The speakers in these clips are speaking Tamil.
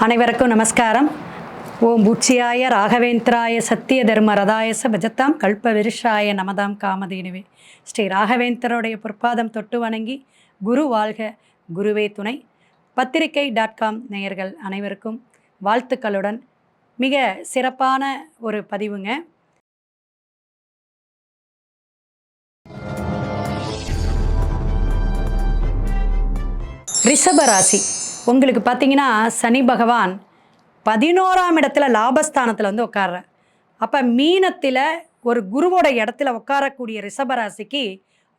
அனைவருக்கும் நமஸ்காரம். ஓம் பூச்சியாய ராகவேந்திராய சத்திய தர்ம ரதாயச பஜத்தாம் கல்ப விருஷாய நமதாம் காமதேனுவே. ஸ்ரீ ராகவேந்திரோடைய பொற்பாதம் தொட்டு வணங்கி குரு வாழ்க, குருவே துணை. பத்திரிகை.com நேயர்கள் அனைவருக்கும் வாழ்த்துக்களுடன் மிக சிறப்பான ஒரு பதிவுங்க. ரிஷபராசி உங்களுக்கு பார்த்தீங்கன்னா சனி பகவான் 11ஆம் இடத்துல லாபஸ்தானத்தில் வந்து உட்கார்ற. அப்போ மீனத்தில் ஒரு குருவோட இடத்துல உட்காரக்கூடிய ரிஷபராசிக்கு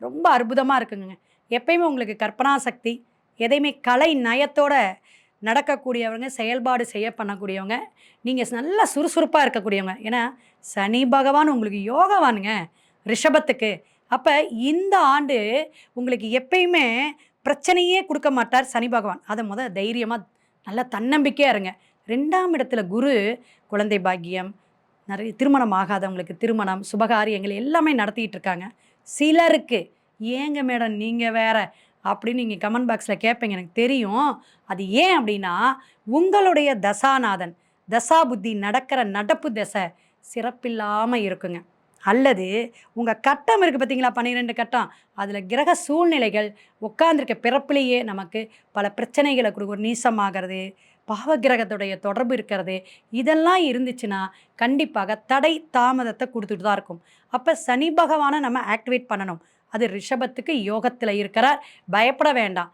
ரொம்ப அற்புதமாக இருக்குங்க. எப்பயுமே உங்களுக்கு கற்பனா சக்தி, எதையுமே கலை நயத்தோட நடக்கக்கூடியவங்க, செயல்பாடு செய்ய பண்ணக்கூடியவங்க, நீங்கள் நல்லா சுறுசுறுப்பாக இருக்கக்கூடியவங்க. ஏன்னா சனி பகவான் உங்களுக்கு யோகவானுங்க ரிஷபத்துக்கு. அப்போ இந்த ஆண்டு உங்களுக்கு எப்பயுமே பிரச்சனையே கொடுக்க மாட்டார் சனி பகவான். அதை தைரியமாக நல்லா தன்னம்பிக்கையாக இருங்க. 2ஆம் இடத்துல குரு குழந்தை பாக்கியம், நிறைய திருமணம் ஆகாதவங்களுக்கு திருமணம், சுபகாரியங்கள் எல்லாமே நடத்திக்கிட்டு இருக்காங்க. சிலருக்கு ஏங்க மேடம் நீங்கள் வேற அப்படின்னு நீங்கள் கமெண்ட் பாக்ஸில் கேட்பீங்க, எனக்கு தெரியும். அது ஏன் அப்படின்னா உங்களுடைய தசாநாதன் தசா புத்தி நடக்கிற நடப்பு தசை சிறப்பில்லாமல் இருக்குங்க. அல்லது உங்கள் கட்டம் இருக்குது பார்த்தீங்களா, 12 கட்டம், அதில் கிரக சூழ்நிலைகள் உட்கார்ந்துருக்க பிறப்பிலேயே நமக்கு பல பிரச்சனைகளை கொடுக்கும். நீசமாகிறது, பாவகிரகத்துடைய தொடர்பு இருக்கிறது, இதெல்லாம் இருந்துச்சுன்னா கண்டிப்பாக தடை தாமதத்தை கொடுத்துட்டு தான் இருக்கும். அப்போ சனி பகவானை நம்ம ஆக்டிவேட் பண்ணணும். அது ரிஷபத்துக்கு யோகத்தில் இருக்கிறார். பயப்பட வேண்டாம்.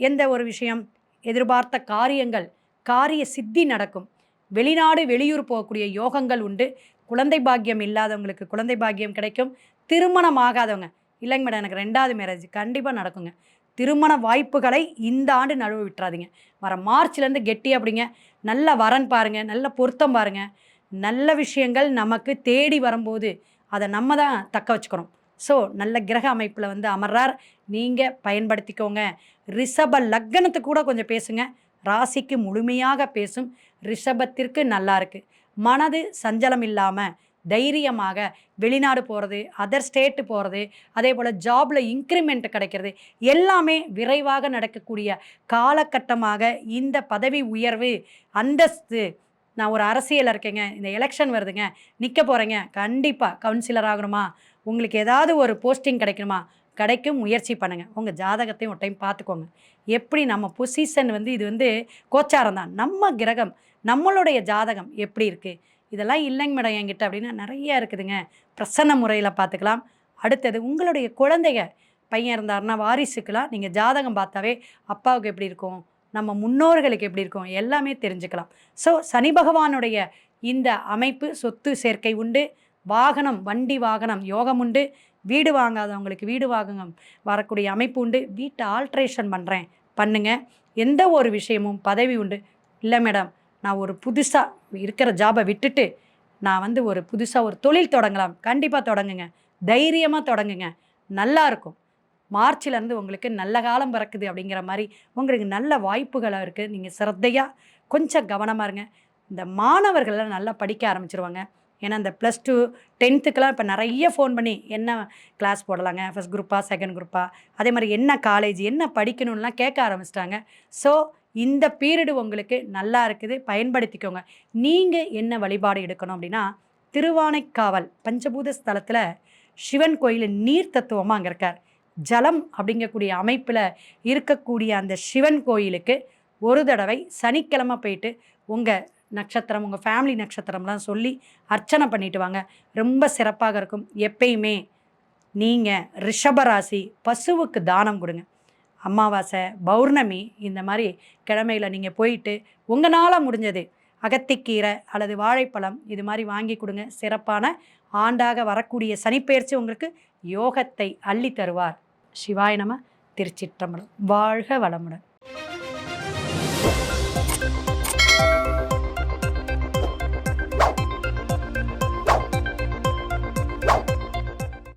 எந்த ஒரு விஷயம், எதிர்பார்த்த காரியங்கள் காரிய சித்தி நடக்கும். வெளிநாடு வெளியூர் போகக்கூடிய யோகங்கள் உண்டு. குழந்தை பாக்கியம் இல்லாதவங்களுக்கு குழந்தை பாக்கியம் கிடைக்கும். திருமணம் ஆகாதவங்க, இல்லைங்க மேடம் எனக்கு 2வது மேரேஜ், கண்டிப்பாக நடக்குங்க. திருமண வாய்ப்புகளை இந்த ஆண்டு நழுவ விட்டுறாதீங்க. வர மார்ச்லேருந்து கெட்டி அப்படிங்க. நல்ல வரன் பாருங்கள், நல்ல பொருத்தம் பாருங்கள். நல்ல விஷயங்கள் நமக்கு தேடி வரும்போது அதை நம்ம தான் தக்க வச்சுக்கணும். ஸோ நல்ல கிரக அமைப்பில் வந்து அமர்றார், நீங்கள் பயன்படுத்திக்கோங்க. ரிஷப லக்னத்துக்கு கூட கொஞ்சம் பேசுங்க. ராசிக்கு முழுமையாக பேசும். ரிஷபத்திற்கு நல்லா இருக்குது. மனது சஞ்சலம் இல்லாமல் தைரியமாக வெளிநாடு போகிறது, அதர் ஸ்டேட்டு போகிறது, அதே போல் ஜாபில் இன்க்ரிமெண்ட் கிடைக்கிறது, எல்லாமே விரைவாக நடக்கக்கூடிய காலகட்டமாக இந்த பதவி உயர்வு, அந்தஸ்து. நான் ஒரு அரசியல் இருக்கேங்க, இந்த எலெக்ஷன் வருதுங்க, நிற்க போகிறேங்க, கண்டிப்பாக கவுன்சிலர் ஆகணுமா, உங்களுக்கு ஏதாவது ஒரு போஸ்டிங் கிடைக்கணுமா, கிடைக்கும், முயற்சி பண்ணுங்கள். உங்கள் ஜாதகத்தையும் ஒரு டைம் பார்த்துக்கோங்க. எப்படி நம்ம பொசிஷன் வந்து இது வந்து கோச்சாரம் தான், நம்ம கிரகம் நம்மளுடைய ஜாதகம் எப்படி இருக்குது, இதெல்லாம் இல்லைங்க மேடம் என்கிட்ட அப்படின்னா நிறைய இருக்குதுங்க. பிரசன்ன முறையில் பார்த்துக்கலாம். அடுத்தது உங்களுடைய குழந்தைங்க பையன் இருந்தாருன்னா வாரிசுக்கெலாம் நீங்கள் ஜாதகம் பார்த்தாவே அப்பாவுக்கு எப்படி இருக்கும், நம்ம முன்னோர்களுக்கு எப்படி இருக்கும், எல்லாமே தெரிஞ்சுக்கலாம். ஸோ சனி பகவானுடைய இந்த அமைப்பு, சொத்து சேர்க்கை உண்டு. வாகனம், வண்டி வாகனம் யோகம் உண்டு. வீடு வாங்காதவங்களுக்கு வீடு வாகனம் வரக்கூடிய அமைப்பு உண்டு. வீட்டை ஆல்ட்ரேஷன் பண்ணுங்க. எந்த ஒரு விஷயமும் பதவி உண்டு. இல்லை மேடம் நான் ஒரு புதுசாக இருக்கிற ஜாபை விட்டுட்டு நான் வந்து ஒரு புதுசாக ஒரு தொழில் தொடங்கலாம், கண்டிப்பாக தொடங்குங்க. தைரியமாக தொடங்குங்க, நல்லா இருக்கும். மார்ச்லேருந்து உங்களுக்கு நல்ல காலம் பிறக்குது அப்படிங்கிற மாதிரி உங்களுக்கு நல்ல வாய்ப்புகளாக இருக்குது. நீங்கள் சிரத்தையாக கொஞ்சம் கவனமாக இருங்க. இந்த மாணவர்கள்லாம் நல்லா படிக்க ஆரம்பிச்சிருவாங்க. ஏன்னா இந்த +2 10த்துக்கெலாம் இப்போ நிறைய ஃபோன் பண்ணி என்ன கிளாஸ் போடலாங்க, ஃபஸ்ட் குரூப்பா செகண்ட் குரூப்பா, அதே மாதிரி என்ன காலேஜ் என்ன படிக்கணும்லாம் கேட்க ஆரம்பிச்சிட்டாங்க. ஸோ இந்த பீரியடு உங்களுக்கு நல்லா இருக்குது, பயன்படுத்திக்கோங்க. நீங்கள் என்ன வழிபாடு எடுக்கணும் அப்படின்னா, திருவானைக்காவல் பஞ்சபூத ஸ்தலத்தில் சிவன் கோயில் நீர் தத்துவமாக அங்கே இருக்கார். ஜலம் அப்படிங்கக்கூடிய அமைப்பில் இருக்கக்கூடிய அந்த சிவன் கோயிலுக்கு ஒரு தடவை சனிக்கிழமை போயிட்டு உங்கள் நட்சத்திரம், உங்கள் ஃபேமிலி நட்சத்திரம்லாம் சொல்லி அர்ச்சனை பண்ணிட்டு வாங்க. ரொம்ப சிறப்பாக இருக்கும். எப்பயுமே நீங்கள் ரிஷபராசி பசுவுக்கு தானம் கொடுங்க. அமாவாசை, பௌர்ணமி இந்த மாதிரி கிழமையில் நீங்கள் போயிட்டு உங்களால் முடிஞ்சது அகத்திக்கீரை அல்லது வாழைப்பழம் இது மாதிரி வாங்கி கொடுங்க. சிறப்பான ஆண்டாக வரக்கூடிய சனிப்பெயர்ச்சி உங்களுக்கு யோகத்தை அள்ளி தருவார். சிவாய நம. திருச்சிற்றம்பலம். வாழ்க வளமுடன்.